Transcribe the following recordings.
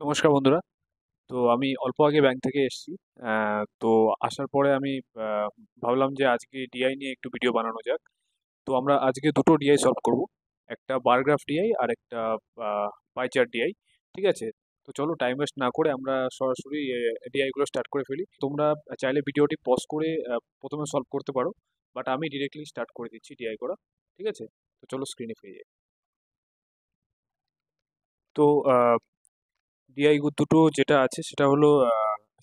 নমস্কার বন্ধুরা। তো আমি অল্প আগে ব্যাংক থেকে এসেছি। তো আসার পরে আমি ভাবলাম যে আজকে ডিআই নিয়ে একটু ভিডিও বানানো যাক। তো আমরা আজকে দুটো ডিআই সলভ করব, একটা বার গ্রাফ ডিআই আর একটা পাই চার্ট ডিআই। ঠিক আছে, তো চলো টাইম ওয়েস্ট না করে আমরা সরাসরি ডিআই গুলো স্টার্ট করে ফেলি। তোমরা চাইলে ভিডিওটি পজ করে প্রথমে সলভ করতে পারো, বাট আমি ডিরেক্টলি স্টার্ট করে দিচ্ছি ডিআই করা। ঠিক আছে, তো চলো স্ক্রিনে ফিরে যাই। তো ডিআই দুটো যেটা আছে সেটা হলো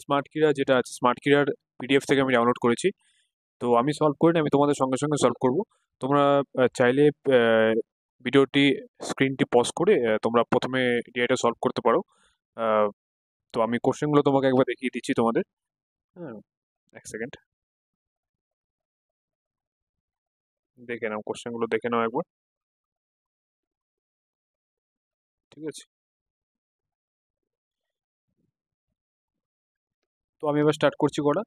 স্মার্ট কিরা, যেটা আছে স্মার্ট কিরার পিডিএফ থেকে আমি ডাউনলোড করেছি। তো আমি সলভ করিনি, আমি তোমাদের সঙ্গে সঙ্গে সলভ করব। তোমরা চাইলে ভিডিওটি স্ক্রিনটি পজ করে তোমরা প্রথমে ডিআইটা সলভ করতে পারো। আহ, তো আমি কোশ্চেনগুলো তোমাকে একবার দেখিয়ে দিচ্ছি তোমাদের। হ্যাঁ, এক সেকেন্ড, দেখে নাও কোশ্চেনগুলো, দেখে নাও একবার। ঠিক আছে, তো আমি এবার স্টার্ট করছি করা।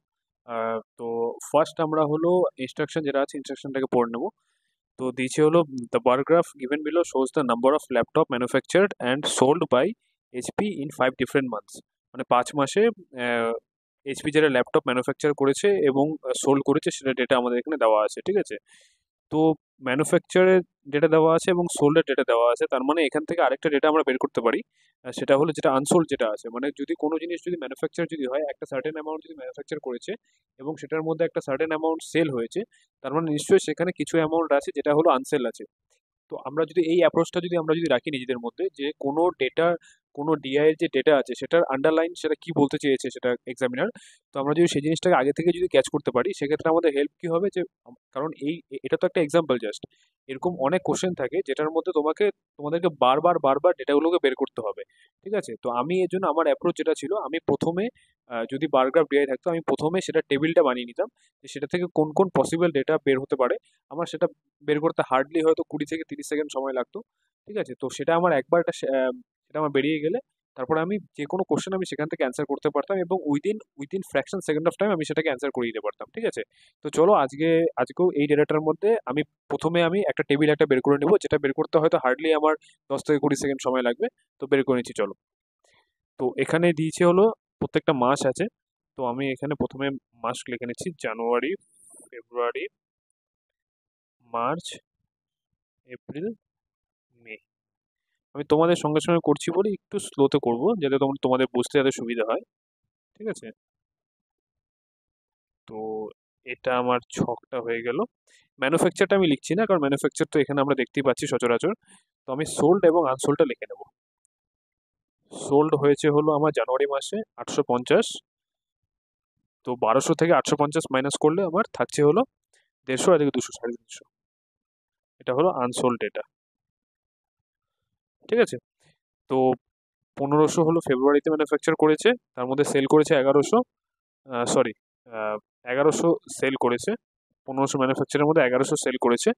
তো ফার্স্ট আমরা হলো ইনস্ট্রাকশন যেটা আছে ইনস্ট্রাকশনটাকে পড়ে নেবো। তো দিয়েছে হলো, the bar graph given below shows the number of laptop manufactured and sold by HP in 5 different months. মানে 5 মাসে এইচপি যেটা ল্যাপটপ ম্যানুফ্যাকচার করেছে এবং সোল্ড করেছে সেটা ডেটা আমাদের এখানে দেওয়া আছে। ঠিক আছে, তো ম্যানুফ্যাকচারের ডেটা দেওয়া আছে এবং সোল্ডের ডেটা দেওয়া আছে, তার মানে এখান থেকে আরেকটা ডেটা আমরা বের করতে পারি। সেটা হলো যেটা আনসোল্ড যেটা আছে, মানে যদি কোনো জিনিস যদি ম্যানুফ্যাকচার যদি হয়, একটা সার্টেন অ্যামাউন্ট যদি ম্যানুফ্যাকচার করেছে এবং সেটার মধ্যে একটা সার্টেন অ্যামাউন্ট সেল হয়েছে, তার মানে নিশ্চয়ই সেখানে কিছু অ্যামাউন্ট আছে যেটা হলো আনসেল আছে। তো আমরা যদি এই অ্যাপ্রোচটা যদি আমরা যদি রাখি নিজেদের মধ্যে, যে কোনো ডেটা, কোনো ডিআই এর যে ডেটা আছে সেটার আন্ডারলাইন সেটা কি বলতে চেয়েছে সেটা এক্সামিনার, তো আমরা যদি সেই জিনিসটাকে আগে থেকে যদি ক্যাচ করতে পারি সেক্ষেত্রে আমাদের হেল্প কি হবে, যে কারণ এটা তো একটা এক্সাম্পল জাস্ট, এরকম অনেক কোশ্চেন থাকে যেটার মধ্যে তোমাদেরকে বারবার বারবার ডেটাগুলোকে বের করতে হবে। ঠিক আছে, তো আমি এর জন্য আমার অ্যাপ্রোচ যেটা ছিল, আমি প্রথমে যদি বার গ্রাফ ডিআই থাকতো আমি প্রথমে সেটা টেবিলটা বানিয়ে নিতাম, যে সেটা থেকে কোন কোন পসিবল ডেটা বের হতে পারে। আমার সেটা বের করতে হার্ডলি হয়তো 20 থেকে 30 সেকেন্ড সময় লাগতো। ঠিক আছে, তো সেটা আমার একবার সেটা আমার বেরিয়ে গেলে তারপরে আমি যে কোনো কোশ্চেন আমি সেখান থেকে অ্যান্সার করতে পারতাম এবং within fraction second of time আমি সেটাকে অ্যান্সার করে দিতে পারতাম। ঠিক আছে, তো চলো আজকেও এই ডেটাটার মধ্যে আমি প্রথমে একটা টেবিল একটা বের করে নেবো, যেটা বের করতে হয়তো হার্ডলি আমার 10 থেকে 20 সেকেন্ড সময় লাগবে। তো বের করে নিচ্ছি চলো। তো এখানে দিয়েছে হলো প্রত্যেকটা মাস আছে। তো আমি এখানে প্রথমে মাস লিখে নিচ্ছি, জানুয়ারি, ফেব্রুয়ারি, মার্চ, এপ্রিল, মে। আমি তোমাদের সঙ্গে সঙ্গে করছি বলে একটু স্লোতে করব, যাতে তোমাদের বুঝতে যাতে সুবিধা হয়। ঠিক আছে, তো এটা আমার ছকটা হয়ে গেল। ম্যানুফ্যাকচারটা আমি লিখছি না, কারণ ম্যানুফ্যাকচার তো এখানে আমরা দেখতেই পাচ্ছি সচরাচর। তো আমি সোল্ড এবং আনসোল্ডটা লিখে নেব। সোল্ড হয়েছে হলো আমার জানুয়ারি মাসে 850। তো 1200 থেকে 850 মাইনাস করলে আমার থাকছে হলো 150, আর এদিকে 200, 350। এটা হলো আনসোল্ড ডেটা। ঠিক আছে, তো 1500 হলো ফেব্রুয়ারিতে ম্যানুফ্যাকচার করেছে, তার মধ্যে সেল করেছে 1100। সরি, 1100 সেল করেছে, 1500 ম্যানুফ্যাকচারের মধ্যে 1100 সেল করেছে,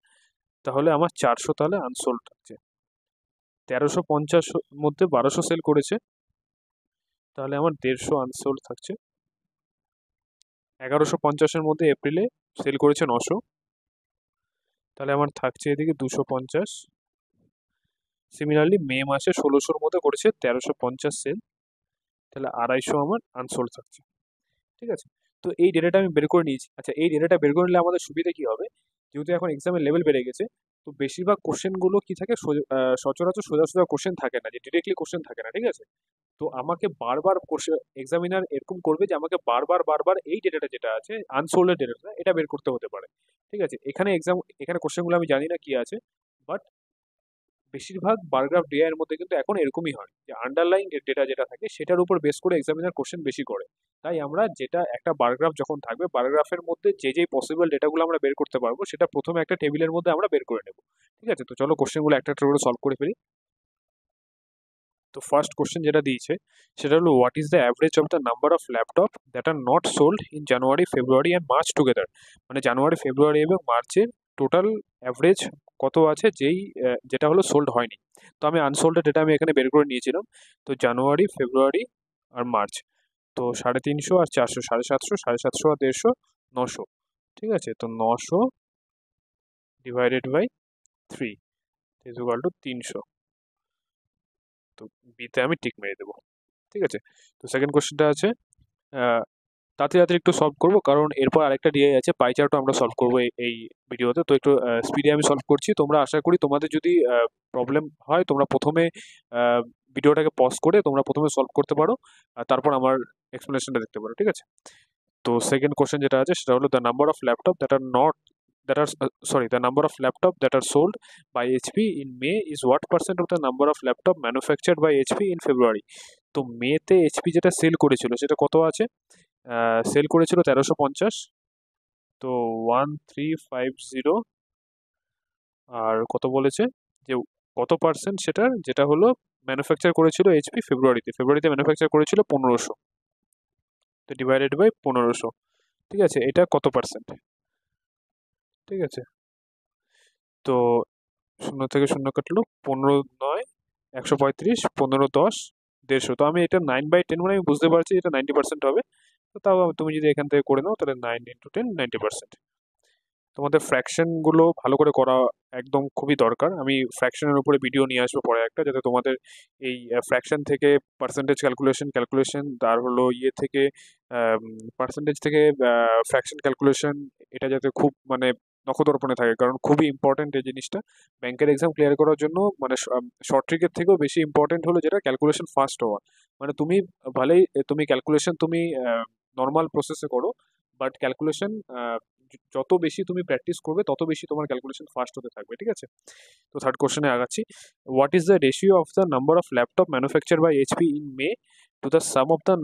তাহলে আমার 400 তাহলে আনসোল্ড থাকছে। 1350 মধ্যে 1200 সেল করেছে, তাহলে আমার 150 আনসোল্ড থাকছে। 1150-এর মধ্যে এপ্রিলে সেল করেছে 900, তাহলে আমার থাকছে এদিকে 250। সিমিলারলি মে মাসে 1600-র মধ্যে করেছে 1350 সেল, তাহলে 250 আমার আনসোল্ড থাকছে। ঠিক আছে, তো এই ডেটাটা আমি বের করে নিয়েছি। আচ্ছা, এই ডেটাটা বের করে নিলে আমাদের সুবিধা কি হবে, যেহেতু এখন এক্সামের লেভেল বেড়ে গেছে, তো বেশিরভাগ কোশ্চেনগুলো কি থাকে, সচরাচর সোজা সোজা কোশ্চেন থাকে না, যে ডিরেক্টলি কোশ্চেন থাকে না। ঠিক আছে, তো আমাকে বারবার কোশ্চেন এক্সামিনার এরকম করবে যে আমাকে বারবার বারবার এই ডেটাটা যেটা আছে আনসোল্ডেড ডেটাটা এটা বের করতে হতে পারে। ঠিক আছে, এখানে কোশ্চেনগুলো আমি জানি না কি আছে, বাট বেশিরভাগ বারগ্রাফ ডিআই এর মধ্যে কিন্তু এখন এরকমই হয়, যে আন্ডারলাইন ডেটা যেটা থাকে সেটার উপর বেস করে এক্সামিনার কোশ্চেন বেশি করে। তাই আমরা যেটা একটা বারগ্রাফ যখন থাকবে, বারগ্রাফের মধ্যে যে যে পসিবল ডেটাগুলো আমরা বের করতে পারবো সেটা প্রথমে একটা টেবিলের মধ্যে আমরা বের করে নেব। ঠিক আছে, তো চলো কোশ্চেনগুলো একটা একটা করে সলভ করে ফেলি। তো ফার্স্ট কোশ্চেন যেটা দিয়েছে সেটা হলো, what is the average of the number of laptop that are not sold in January, February and March together. মানে জানুয়ারি, ফেব্রুয়ারি এবং মার্চের টোটাল অ্যাভারেজ কত আছে যেটা হলো সোল্ড হয়নি। তো আমি আনসোল্ডের ডেটা আমি এখানে বের করে নিয়েছিলাম। তো জানুয়ারি, ফেব্রুয়ারি আর মার্চ, তো 350 আর 400, 750, 750 আর 150, 900। ঠিক আছে, তো 900 divided by 3 is equal to 300। তো বিতে আমি টিক মেরে দেবো। ঠিক আছে। তো সেকেন্ড কোশ্চেনটা আছে, তাড়াতাড়ি তাড়াতাড়ি একটু সলভ করবো, কারণ এরপর আরেকটা ডিআই আছে, পাই চার্টও আমরা সলভ করবো এই ভিডিওতে। তো একটু স্পিডে আমি সলভ করছি। তোমরা আশা করি তোমাদের যদি প্রবলেম হয় তোমরা প্রথমে ভিডিওটাকে পজ করে তোমরা প্রথমে সলভ করতে পারো, আর তারপর আমার এক্সপ্লেনেশনটা দেখতে পারো, ঠিক আছে। তো সেকেন্ড কোশ্চেন যেটা আছে সেটা হলো, the number of laptop that are not that are sorry the number of laptop that are sold by HP in May is what percent of the number of laptop manufactured by HP in February. তো মেতে HP যেটা sell করেছিল সেটা কত আছে? Sell করেছিল 1350। তো 1350, আর কত বলেছে যে কত পার্সেন্ট সেটার, যেটা হলো ম্যানুফ্যাকচার করেছিল এইচপি ফেব্রুয়ারিতে ম্যানুফ্যাকচার করেছিল 1500, তো ডিভাইডেড বাই 1500, ঠিক আছে, এটা কত পার্সেন্ট, ঠিক আছে। তো শূন্য থেকে শূন্য কাটলো, 15 9 135, 15 10 150। তো আমি এটা 9/10 মানে আমি বুঝতে পারছি এটা 90% হবে। তো তাও তুমি যদি এখান থেকে করে নাও তাহলে 9 × 10 90%। তোমাদের ফ্র্যাকশনগুলো ভালো করে করা একদম খুবই দরকার। আমি ফ্র্যাকশনের উপরে ভিডিও নিয়ে আসবো পরে একটা, যাতে তোমাদের এই ফ্র্যাকশন থেকে পার্সেন্টেজ ক্যালকুলেশন আর হলো থেকে পার্সেন্টেজ থেকে ফ্র্যাকশন ক্যালকুলেশন, এটা যাতে খুব মানে নখদর্পণে থাকে, কারণ খুবই ইম্পর্টেন্ট এই জিনিসটা ব্যাংকের এক্সাম ক্লিয়ার করার জন্য। মানে শর্ট ট্রিকের থেকেও বেশি ইম্পর্টেন্ট হলো যেটা ক্যালকুলেশন ফাস্ট হওয়া। মানে তুমি ভালোই তুমি ক্যালকুলেশন তুমি নর্মাল প্রসেসে করো, বাট ক্যালকুলেশন যত বেশি তুমি প্র্যাকটিস করবে তত বেশি তোমার ক্যালকুলেশন ফাস্ট হতে থাকবে, ঠিক আছে। তো থার্ড কোশ্চেনে আগাচ্ছি, what is the ratio of the number of laptop manufacture by HP in May to the sum of the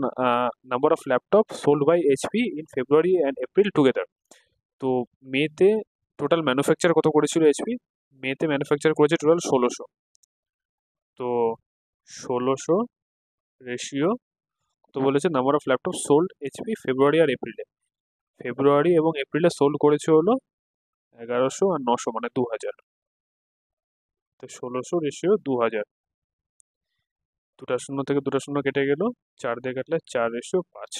number of laptop sold by HP in February and April together. তো মেতে total manufacture কত করেছিল HP? মেতে manufacture করেছে total 1600। তো 1600 ratio কত বলেছে, number of laptop sold HP February আর এপ্রিলে। ফেব্রুয়ারি এবং এপ্রিলে সোল্ড করেছে হলো 1100 আর 900 মানে 2000। তো 1600 রেশিও 2000, দুটা শূন্য থেকে দুটা শূন্য কেটে গেল, 4 দিয়ে কাটলে 4:5,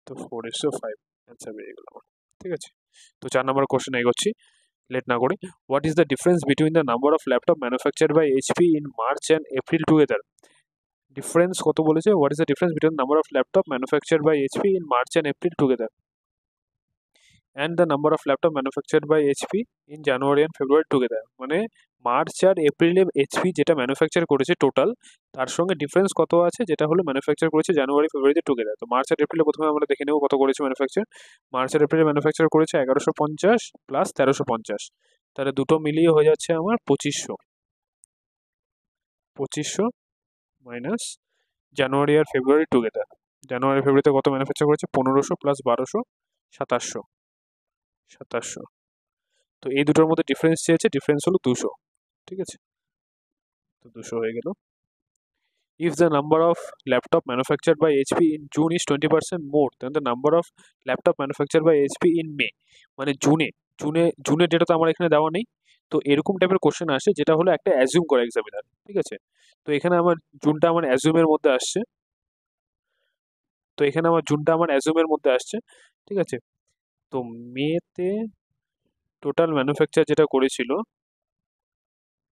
তো 4:5 অ্যান্সার বেরিয়ে গেল আমার, ঠিক আছে। তো 4 নম্বর কোশ্চেন এগোচ্ছি লেট না করে। What is the difference between the number of laptop manufacture by HP in March and April together? Difference কত বলেছে, what is the difference between number of laptop manufacture by HP in March and April together and the number of laptop manufactured by HP in January and February together. মানে March আর এপ্রিলে HP যেটা manufacture করেছে total, তার সঙ্গে difference কত আছে যেটা হলো ম্যানুফ্যাকচার করেছে জানুয়ারি ফেব্রুয়ারিতে টুগেদার। তো মার্চ আর এপ্রিলে প্রথমে আমরা দেখে নেব কত করেছে ম্যানুফ্যাকচার। মার্চ আর এপ্রিলে ম্যানুফ্যাকচার করেছে 1150 প্লাস 1350, তাহলে দুটো মিলিয়ে হয়ে যাচ্ছে আমার 2500। 2500 মাইনাস জানুয়ারি আর ফেব্রুয়ারি টুগেদার। জানুয়ারি ফেব্রুয়ারিতে কত ম্যানুফ্যাকচার করেছে? 1500 প্লাস 1200, 2700। 2700, তো এই দুটোর মধ্যে ডিফারেন্স চেয়েছে, ডিফারেন্স হলো 200, ঠিক আছে। তো 200 হয়ে গেল। If the number of laptop manufactured by HP in June is 20% more than the number of laptop manufacture by HP in May, মানে জুনের ডেটা তো আমার এখানে দেওয়া নেই। তো এরকম টাইপের কোশ্চেন আসে যেটা হলো একটা অ্যাজিউম করে এক্সামিনার, ঠিক আছে। তো এখানে আমার জুনটা আমার অ্যাজিউমের মধ্যে আসছে, তো এখানে আমার জুনটা আমার অ্যাজিউমের মধ্যে আসছে, ঠিক আছে। তো মেতে টোটাল ম্যানুফ্যাকচার যেটা করেছিল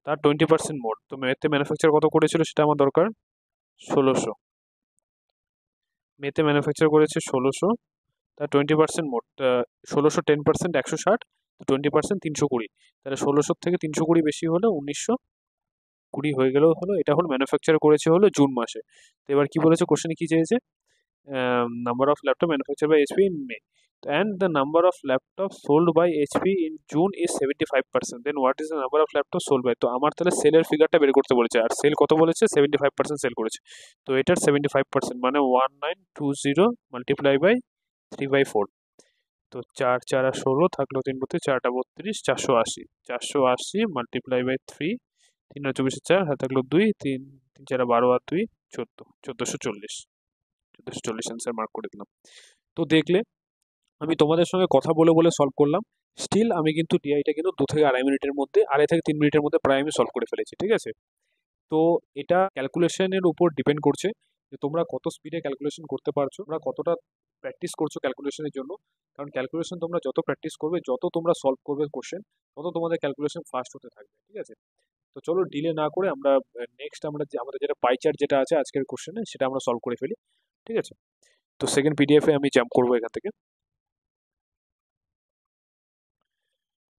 তার 20% মোর। তো মেতে ম্যানুফ্যাকচার কত করেছিল সেটা আমার দরকার, 1600। মেতে ম্যানুফ্যাকচার করেছে 1600, তার 20% মোট। 1600 10% 160, তো 20% 320। তাহলে 1600 থেকে 320 বেশি হলে 1920 হয়ে গেলেও হলো। এটা হলো ম্যানুফ্যাকচার করেছে হলো জুন মাসে। তো এবার কি বলেছে কোশ্চেনে, কি চেয়েছে? Number of laptop manufacture by HP in May and the number of laptops sold by HP in June is 75%, then what is the number of laptops sold by? তো আমার তাহলে সেলের ফিগারটা বের করতে বলেছে, আর সেল কত বলেছে? 75% সেল করেছে। তো এটার 75% মানে 1920 মাল্টিপ্লাই বাই 3/4। তো 4 4 আর 16 থাকলো 3 বলতে 4টা 32, 480। 480 মাল্টিপ্লাই বাই 3, 3 আর 24 4 হাতে থাকলো 2, 3 3 4 12 আর 2 14, 1440। 1440 অ্যান্সার মার্ক করে দিলাম। তো দেখলে আমি তোমাদের সঙ্গে কথা বলে বলে সলভ করলাম, স্টিল আমি কিন্তু ডিআইটা কিন্তু 2 থেকে 2.5 মিনিটের মধ্যে, 2.5 থেকে 3 মিনিটের মধ্যে প্রায় আমি সলভ করে ফেলেছি, ঠিক আছে। তো এটা ক্যালকুলেশনের উপর ডিপেন্ড করছে যে তোমরা কত স্পিডে ক্যালকুলেশন করতে পারছো, তোমরা কতটা প্র্যাকটিস করছো ক্যালকুলেশনের জন্য। কারণ ক্যালকুলেশন তোমরা যত প্র্যাকটিস করবে, যত তোমরা সলভ করবে কোশ্চেন, তত তোমাদের ক্যালকুলেশন ফাস্ট হতে থাকবে, ঠিক আছে। তো চলো ডিলে না করে আমরা নেক্সট আমাদের যেটা পাই চার্ট যেটা আছে আজকের কোশ্চেনে সেটা আমরা সলভ করে ফেলি। ঠিক আছে, তো সেকেন্ড পিডিএফ এ আমি জাম্প করবো এখান থেকে।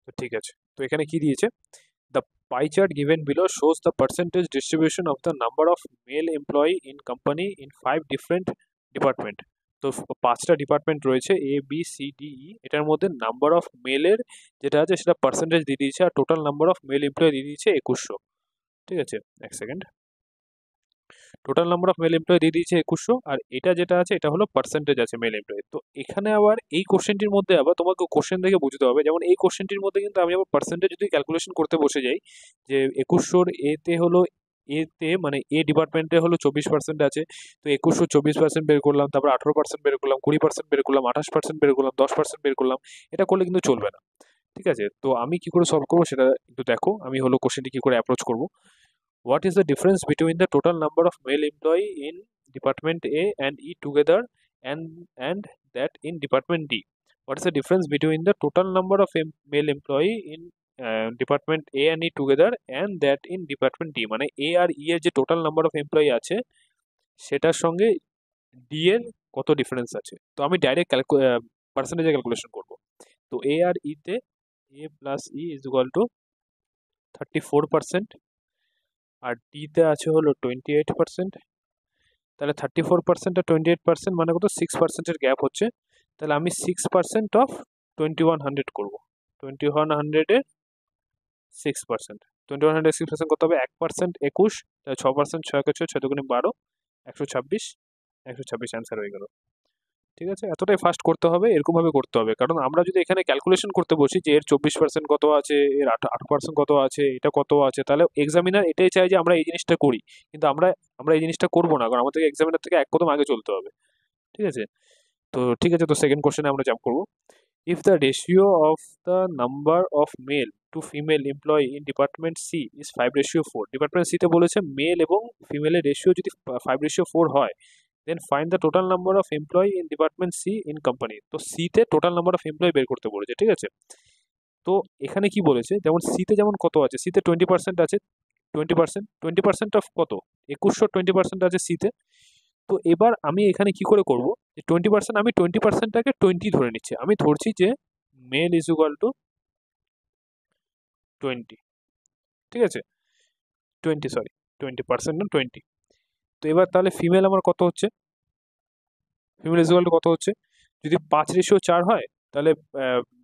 তো ঠিক আছে, তো এখানে কি দিয়েছে, the pie chart given below shows the percentage distribution of the number of male employee in company in 5 different department. তো 5টা ডিপার্টমেন্ট রয়েছে A B C D E, এটার মধ্যে নাম্বার অফ মেলের যেটা আছে সেটা পার্সেন্টেজ দিয়ে দিয়েছে, আর total number of male employee দিয়ে দিয়েছে 2100। ঠিক আছে, এক second, total number of male employee দিয়ে দিয়েছে 2100, আর এটা যেটা আছে এটা হলো পার্সেন্টেজ আছে মেল এমপ্লয়ি। তো এখানে আবার এই কোশ্চেনটির মধ্যে আবার তোমাকে কোশ্চেন দেখে বুঝতে হবে, যেমন এই কোশ্চেনটির মধ্যে কিন্তু আমি আবার পার্সেন্টেজ যদি ক্যালকুলেশন করতে বসে যাই, যে 2100 এতে হলো, এতে মানে এ ডিপার্টমেন্টে হলো 24% আছে, তো 2100 24% বের করলাম, তারপর 18% বের করলাম, 20% বের করলাম, 28% বের করলাম, 10% বের করলাম, এটা করলে কিন্তু চলবে না। ঠিক আছে, তো আমি কি করে সলভ করবো সেটা একটু দেখো, আমি হলো কোশ্চেনটি কি করে অ্যাপ্রোচ করবো। What is the difference between the total number of male employee in Department A and E together and that in Department D? What is the difference between the total number of male employee in Department A and E together and that in Department D? মানে A R E এর যে total number of employee আছে সেটার সঙ্গে D এর কত difference আছে। তো আমি ডাইরেক্ট পার্সেন্টেজে ক্যালকুলেশন করব। তো এ আর ই তে A plus E is equal to 34%, আর ডিতে আছে হলো 28%। তাহলে 34% আর 28% মানে কত, 6%-এর গ্যাপ হচ্ছে। তাহলে আমি 6% অফ 2100 করবো, 2100-এর 6%, 2100 6% কত হবে, 1% 21, তাহলে 6%, 6 6 দুগুণে 12, 126, 126 অ্যান্সার হয়ে গেল। ঠিক আছে, এতটাই ফাস্ট করতে হবে, এরকম ভাবে করতে হবে, কারণ আমরা যদি এখানে ক্যালকুলেশন করতে বসি যে এর 24% কত আছে, এর 8% কত আছে, এটা কত আছে, তাহলে এক্সামিনার এটাই চাই যে আমরা এই জিনিসটা করি, কিন্তু আমরা আমরা এই জিনিসটা করবো না, কারণ আমাদের এক্সামিনার থেকে এক কদম আগে চলতে হবে। ঠিক আছে, তো ঠিক আছে, তো সেকেন্ড কোশ্চেনে আমরা জাম্প করবো। If the ratio of the number of male to female employee in department C is 5:4, department সিতে বলেছে মেল এবং ফিমেলের রেশিও যদি 5:4 হয়, then find the total number of employee in department C in company. তো সিতে total number of employee বের করতে বলেছে। ঠিক আছে, তো এখানে কি বলেছে, যেমন সিতে যেমন কত আছে, সিতে 20% আছে, 20% অফ কত, 2100, 20% আছে সিতে। তো এবার আমি এখানে কি করে করব, যে 20%, আমি 20%টাকে 20 ধরে নিচ্ছি, আমি ধরছি যে মেল ইজ ইকুয়াল টু 20। ঠিক আছে, 20, সরি 20% না 20। তো এবার তাহলে ফিমেল আমার কত হচ্ছে, ফিমেল ইজ ইকুয়াল টু কত হচ্ছে, যদি 5:4 হয়, তাহলে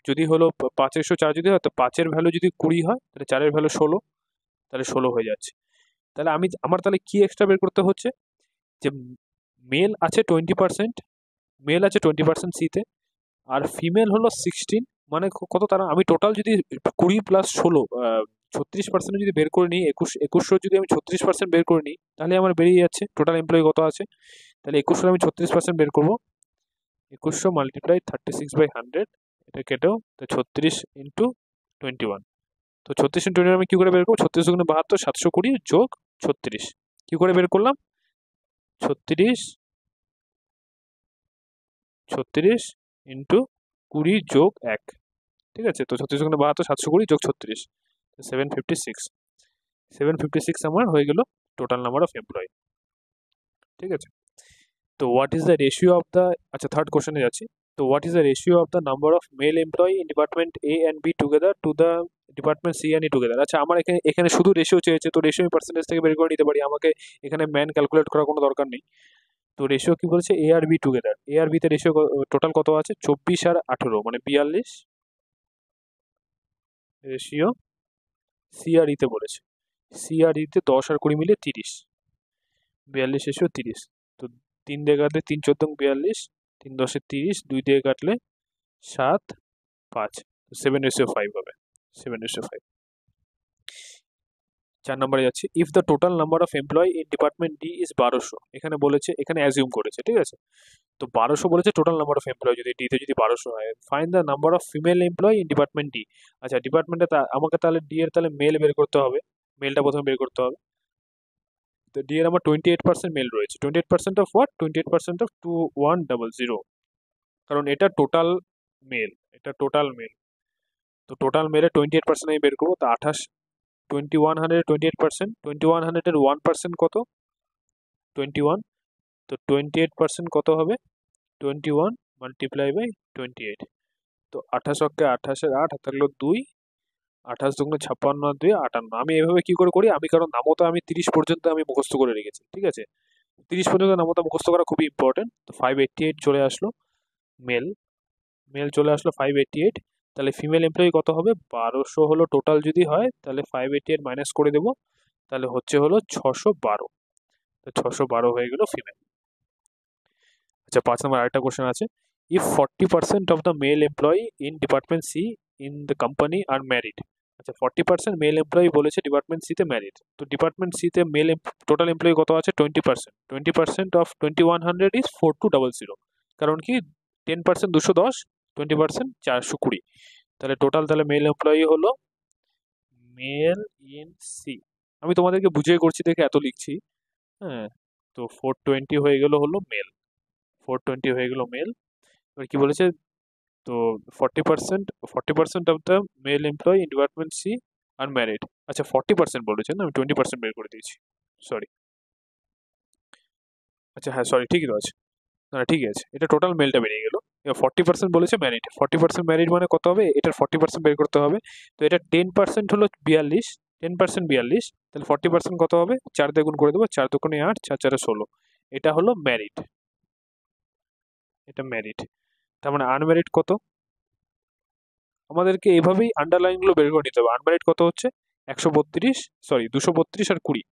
যদি হলো 5:4 যদি হয়, তো 5-এর ভ্যালু যদি 20 হয়, তাহলে 4-এর ভ্যালু 16, তাহলে 16 হয়ে যাচ্ছে। তাহলে আমার তাহলে কি এক্সট্রা বের করতে হচ্ছে, যে মেল আছে 20%, মেল আছে 20% সিতে, আর ফিমেল হলো 16, মানে কত, তারা আমি টোটাল যদি 20 প্লাস 16 36% যদি বের করে নিই, 2100 যদি আমি 36% বের করে নিই, তাহলে আমার বেরিয়ে যাচ্ছে টোটাল এমপ্লয়ি কত আছে। তাহলে 2100 আমি 36% বের করবো, 2100 মাল্টিপ্লাই 36/100, এটা কেটেও, তো 36 ইন্টু 21। তো 36 ইন্টু 21 আমি কি করে বের করবো, 36 গুণে 72, 720 যোগ 36, কি করে বের করলাম, 36 36 ইন্টু 20 যোগ 1। ঠিক আছে, তো 36 গুণে 72, 720 যোগ 36, 756, 756 আমার হয়ে গেল টোটাল নাম্বার অফ এমপ্লয়ি। ঠিক আছে, তো what is the ratio of the, আচ্ছা থার্ড কোশ্চেনে যাচ্ছি। তো what is the ratio of the number of male employee in department A and B together to the department C and E together. আচ্ছা আমার এখানে এখানে শুধু রেশিও চেয়েছে, তো রেশিও আমি পার্সেন্টেজ থেকে বের করে নিতে পারি, আমাকে এখানে ম্যান ক্যালকুলেট করার কোনো দরকার নেই। তো রেশিও কি বলছে, এ আর বি টুগেদার, এ আর বিতে রেশিও টোটাল কত আছে, 24 আর 18 মানে 42, রেশিও সি আর ইতে বলেছে, সি আর ইতে 10 আর 20 মিলে 30, 42 রেশিও 30। তো 3 দিয়ে কাটলে 3 14 42, 3 10 30, 2 দিয়ে কাটলে 7 5, 7:5 হবে, 7:5। 4 নম্বরে যাচ্ছি, if the total number of employee in department D is 1200, এখানে বলেছে, এখানে অ্যাজিউম করেছে। ঠিক আছে, তো 1200 বলেছে টোটাল নাম্বার অফ এমপ্লয়ি, যদি ডিতে যদি 1200 হয়, find the number of female employee in department D. আচ্ছা ডিপার্টমেন্টে আমাকে তাহলে ডি এর তাহলে মেল বের করতে হবে, মেলটা প্রথমে বের করতে হবে। তো ডি এর আমার 28% মেল রয়েছে, 28% অফ হোয়াট, 28% অফ 2100, কারণ এটা টোটাল মেল, এটা টোটাল মেল। তো টোটাল মেলে 28% আমি বের করবো, তো 28 2100 28%, 2100 1% কত? 21। তো 28% কত হবে? 21 মাল্টিপ্লাই বাই 28। তো 28 অক্ষে 28-এর 8 থাকলো 2, 28 দুগুণে 56 আর 2 58। আমি এভাবে কি করে করি, আমি কারণ নামতা আমি 30 পর্যন্ত আমি মুখস্থ করে রেখেছি, ঠিক আছে? 30 পর্যন্ত নামতা মুখস্থ করা খুবই ইম্পর্টেন্ট। তো 588 চলে আসলো মেল, চলে আসলো 588। তাহলে ফিমেল এমপ্লয়ি কত হবে? 1200 হলো টোটাল যদি হয়, তাহলে 588 মাইনাস করে দেবো, তাহলে হলো 612। তো 612 হয়ে গেল ফিমেল। আচ্ছা 5 নম্বর আরেকটা কোশ্চেন আছে, if 40% of the male employee in department C in the company are married. আচ্ছা 40% মেল এমপ্লয়ি বলেছে ডিপার্টমেন্ট সিতে ম্যারিড। তো ডিপার্টমেন্ট সিতে মেল টোটাল এমপ্লয়ি কত আছে? 20%। 20% অফ 2100 ইজ 4200। কারণ কি 10% 210, 20% 420। তাহলে টোটাল তাহলে মেল এমপ্লয়ি হলো মেল ইন সি। আমি তোমাদেরকে বুঝিয়ে করছি দেখে এত লিখছি, হ্যাঁ। তো 420 হয়ে গেল হলো মেল, 420 হয়ে গেল মেল। এবার কি বলেছে? তো 40% of the male employee in department C are married. আচ্ছা 40% বলেছেন, আমি 20% বের করে দিয়েছি, সরি। আচ্ছা হ্যাঁ সরি, ঠিকই তো আছে, না ঠিকই আছে, এটা টোটাল মেলটা বেরিয়ে গেল। এবার 40% বলেছে ম্যারিড, 40% ম্যারিড মানে কত হবে? এটার 40% বের করতে হবে। তো এটা 10% হলো 42, 10% 42, তাহলে 40% কত হবে? 4 দিয়ে গুণ করে দেবো, 4 দুগুণে 8, 4 4 16। এটা হলো ম্যারিড, এটা ম্যারিড। তার মানে আনম্যারিড কত? আমাদেরকে এভাবেই আন্ডারলাইনগুলো বের করে নিতে হবে। আনম্যারিড কত হচ্ছে? 132, সরি 232 আর 20,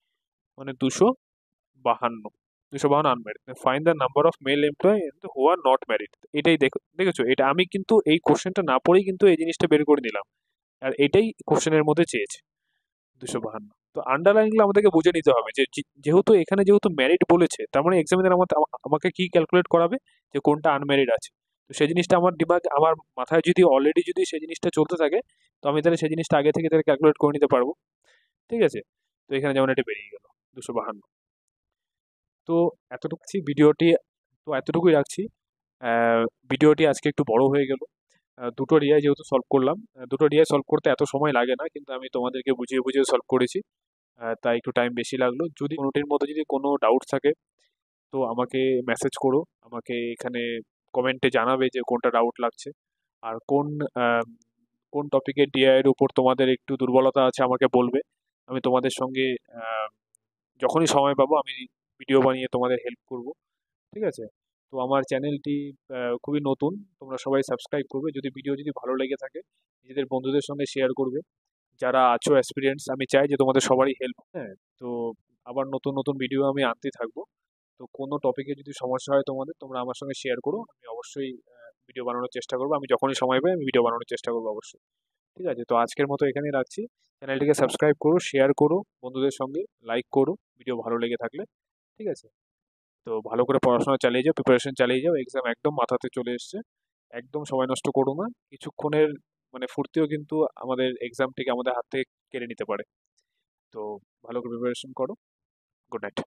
মানে 252, 252 unmarried. Find the number of male employee who are not married. এটাই দেখেছো, এটা আমি কিন্তু এই কোশ্চেনটা না পড়েই কিন্তু এই জিনিসটা বের করে নিলাম, আর এটাই কোশ্চেনের মধ্যে চেয়েছে 252। তো আন্ডারলাইনগুলো আমাদেরকে বুঝে নিতে হবে যে যেহেতু এখানে যেহেতু ম্যারিড বলেছে, তার মানে এক্সামিনার আমাকে কি ক্যালকুলেট করাবে যে কোনটা আনম্যারিড আছে। তো সেই জিনিসটা আমার আমার মাথায় যদি অলরেডি যদি সেই জিনিসটা চলতে থাকে, তো আমি তাহলে সেই জিনিসটা আগে থেকে তাহলে ক্যালকুলেট করে নিতে পারবো, ঠিক আছে? তো এখানে যেমন এটা বেরিয়ে গেল 252। তো ভিডিওটি, তো এতটুকুই রাখছি। ভিডিওটি আজকে একটু বড় হয়ে গেল, দুটো রিয়াই যেহেতু সলভ করলাম, দুটো রিয়াই সলভ করতে এত সময় লাগে না, কিন্তু আমি তোমাদেরকে বুঝিয়ে বুঝিয়ে সলভ করেছি, তাই একটু টাইম বেশি লাগলো। যদি কোনোটির মধ্যে যদি কোনো ডাউট থাকে, তো আমাকে মেসেজ করো, আমাকে এখানে কমেন্টে জানাবে যে কোনটা ডাউট লাগছে, আর কোন টপিকে ডিআই এর উপর তোমাদের একটু দুর্বলতা আছে আমাকে বলবে। আমি তোমাদের সঙ্গে যখনই সময় পাবো আমি ভিডিও বানিয়ে তোমাদের হেল্প করব, ঠিক আছে? তো আমার চ্যানেলটি খুবই নতুন, তোমরা সবাই সাবস্ক্রাইব করবে। যদি ভিডিও যদি ভালো লেগে থাকে, নিজেদের বন্ধুদের সঙ্গে শেয়ার করবে। যারা আছো এক্সপিরিয়েন্স, আমি চাই যে তোমাদের সবারই হেল্প, হ্যাঁ। তো আবার নতুন নতুন ভিডিও আমি আনতে থাকবো। তো কোনো টপিকে যদি সমস্যা হয় তোমাদের, তোমরা আমার সঙ্গে শেয়ার করো, আমি অবশ্যই ভিডিও বানানোর চেষ্টা করবো। আমি যখনই সময় পাই আমি ভিডিও বানানোর চেষ্টা করবো অবশ্যই, ঠিক আছে? তো আজকের মতো এখানেই রাখছি। চ্যানেলটিকে সাবস্ক্রাইব করো, শেয়ার করো বন্ধুদের সঙ্গে, লাইক করো ভিডিও ভালো লেগে থাকলে, ঠিক আছে? তো ভালো করে পড়াশোনা চালিয়ে যাও, প্রিপারেশন চালিয়ে যাও, এক্সাম একদম মাথাতে চলে এসছে। একদম সময় নষ্ট করো না, কিছুক্ষণের মানে ফুর্তিও কিন্তু আমাদের এক্সামটিকে আমাদের হাত থেকে কেড়ে নিতে পারে। তো ভালো করে প্রিপারেশন করো। Good night.